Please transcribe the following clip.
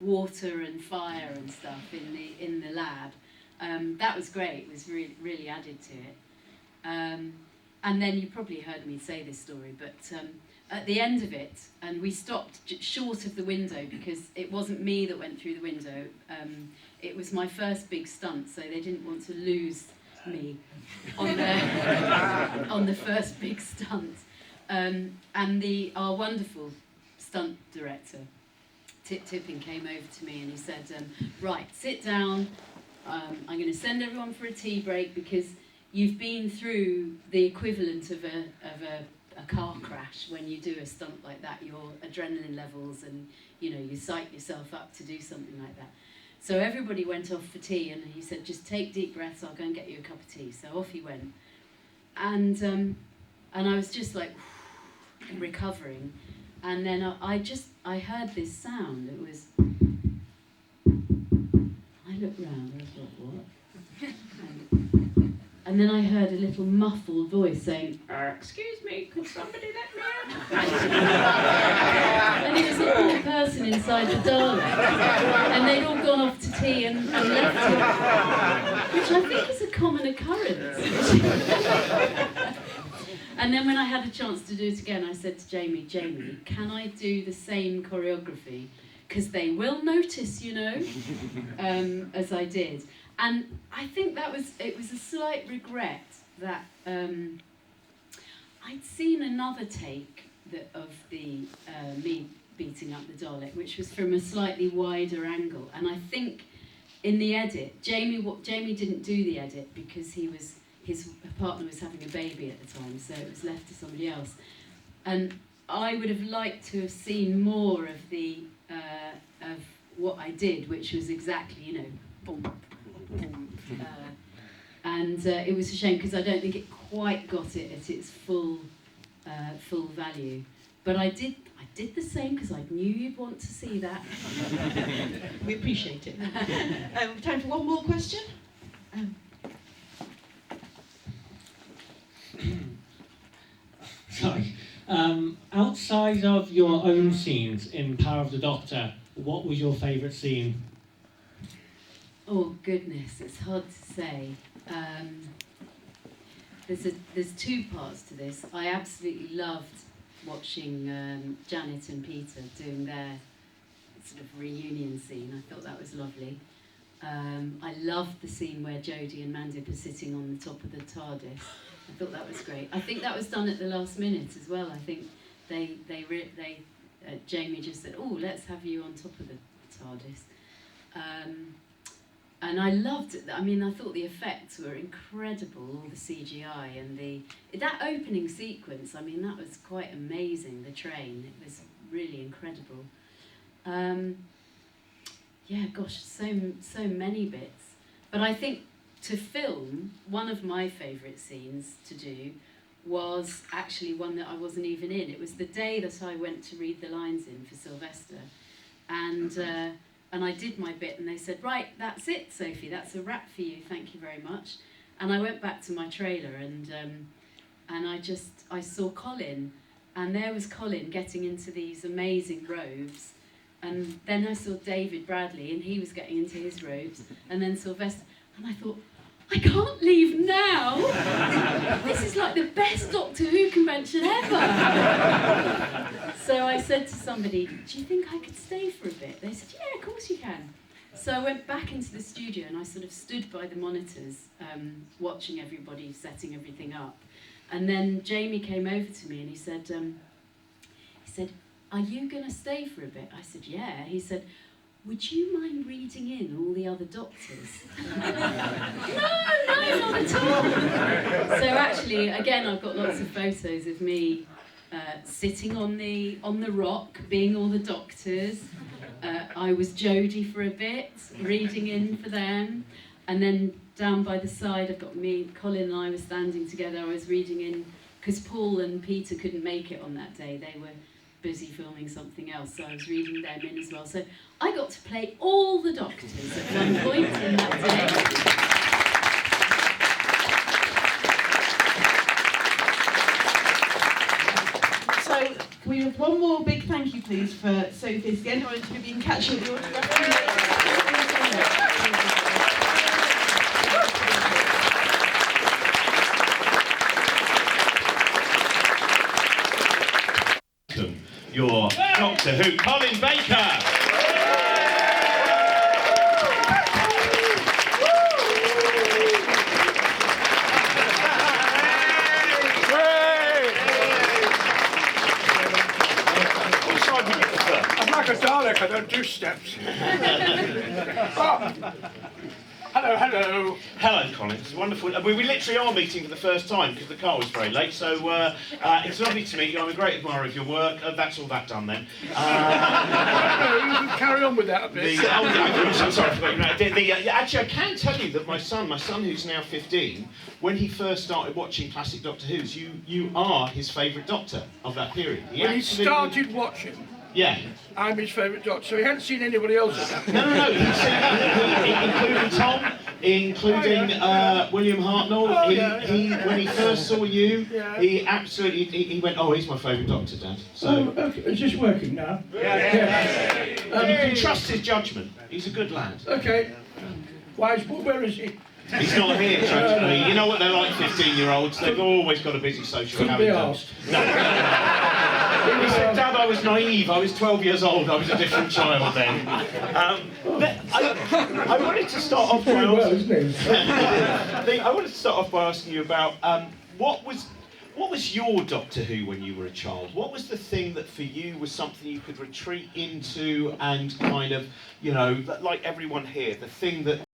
water and fire and stuff in the lab. That was great. It was really added to it. And then you probably heard me say this story, but at the end of it, and we stopped short of the window because it wasn't me that went through the window. It was my first big stunt, so they didn't want to lose me on the first big stunt. And our wonderful stunt director, Tipping, came over to me and he said, right, sit down, I'm going to send everyone for a tea break because you've been through the equivalent of a car crash when you do a stunt like that, your adrenaline levels, and you psych yourself up to do something like that. So everybody went off for tea, and he said, just take deep breaths, I'll go and get you a cup of tea. So off he went. And I was just like recovering, and then I heard this sound. It was, I looked round and I thought, what? And then I heard a little muffled voice saying, excuse me, could somebody let me out? And it was a poor person inside the Dalek. And they'd all gone off to tea and left him, which I think is a common occurrence. And then when I had a chance to do it again, I said to Jamie, can I do the same choreography? Because they will notice, as I did. And I think it was a slight regret that I'd seen another take of me beating up the Dalek, which was from a slightly wider angle. And I think in the edit, Jamie didn't do the edit because his partner was having a baby at the time, so it was left to somebody else. And I would have liked to have seen more of of what I did, which was exactly, boom. And it was a shame because I don't think it quite got it at its full value. But I did the same because I knew you'd want to see that. We appreciate it. Time for one more question. Sorry. Outside of your own scenes in Power of the Doctor, what was your favourite scene? Oh goodness, it's hard to say. There's two parts to this. I absolutely loved watching Janet and Peter doing their sort of reunion scene. I thought that was lovely. I loved the scene where Jodie and Mandip are sitting on the top of the TARDIS. I thought that was great. I think that was done at the last minute as well. I think Jamie just said, "Oh, let's have you on top of the TARDIS." And I loved it. I mean, I thought the effects were incredible, all the CGI and that opening sequence. I mean, that was quite amazing. The train, it was really incredible. Yeah, gosh, so many bits. But I think to film, one of my favourite scenes to do was actually one that I wasn't even in. It was the day that I went to read the lines in for Sylvester, and I did my bit, and they said, right, that's it, Sophie, that's a wrap for you, thank you very much. And I went back to my trailer, and I saw Colin, and there was Colin getting into these amazing robes, and then I saw David Bradley, and he was getting into his robes, and then Sylvester, and I thought, I can't leave now. This is like the best Doctor Who convention ever. So I said to somebody, do you think I could stay for a bit? They said, yeah, of course you can. So I went back into the studio and I sort of stood by the monitors, watching everybody setting everything up. And then Jamie came over to me and he said, are you going to stay for a bit? I said, yeah. He said, would you mind reading in all the other doctors? No, not at all. So actually, again, I've got lots of photos of me sitting on the rock, being all the doctors. I was Jodie for a bit, reading in for them. And then down by the side, I've got me, Colin and I were standing together. I was reading in, because Paul and Peter couldn't make it on that day. They were busy filming something else, so I was reading them in as well. So I got to play all the doctors at one point in that day. So can we we have one more big thank you, please, for Sophie. It's the end of our interview. You can catch her at the autograph. Your Doctor Who, Colin Baker. I'm like a Dalek, I don't do steps. Oh. Hello, hello. Hello, Colin. It's wonderful. We literally are meeting for the first time because the car was very late. So it's lovely to meet you. I'm a great admirer of your work. That's all that done then. You can carry on with that a bit. I'm sorry for that. Actually, I can tell you that my son who's now 15, when he first started watching classic Doctor Who's, you are his favourite Doctor of that period. When he started watching, yeah. I'm his favourite Doctor, so he hadn't seen anybody else at that point. No. Including Tom, including William Hartnell. Oh, When he first saw you, Yeah. he absolutely he went, oh, he's my favourite Doctor, Dad. So Oh, okay. Is this working now? you can trust his judgment. He's a good lad. Okay. Where is he? He's not here, tragically. You know what they're like, 15-year-olds. They've always got a busy social Couldn't be calendar. asked. No. He said, Dad, I was naive. I was 12 years old. I was a different child then. I wanted to start off by I wanted to start off by asking you about what was your Doctor Who when you were a child? What was the thing that for you was something you could retreat into and kind of, like everyone here, the thing that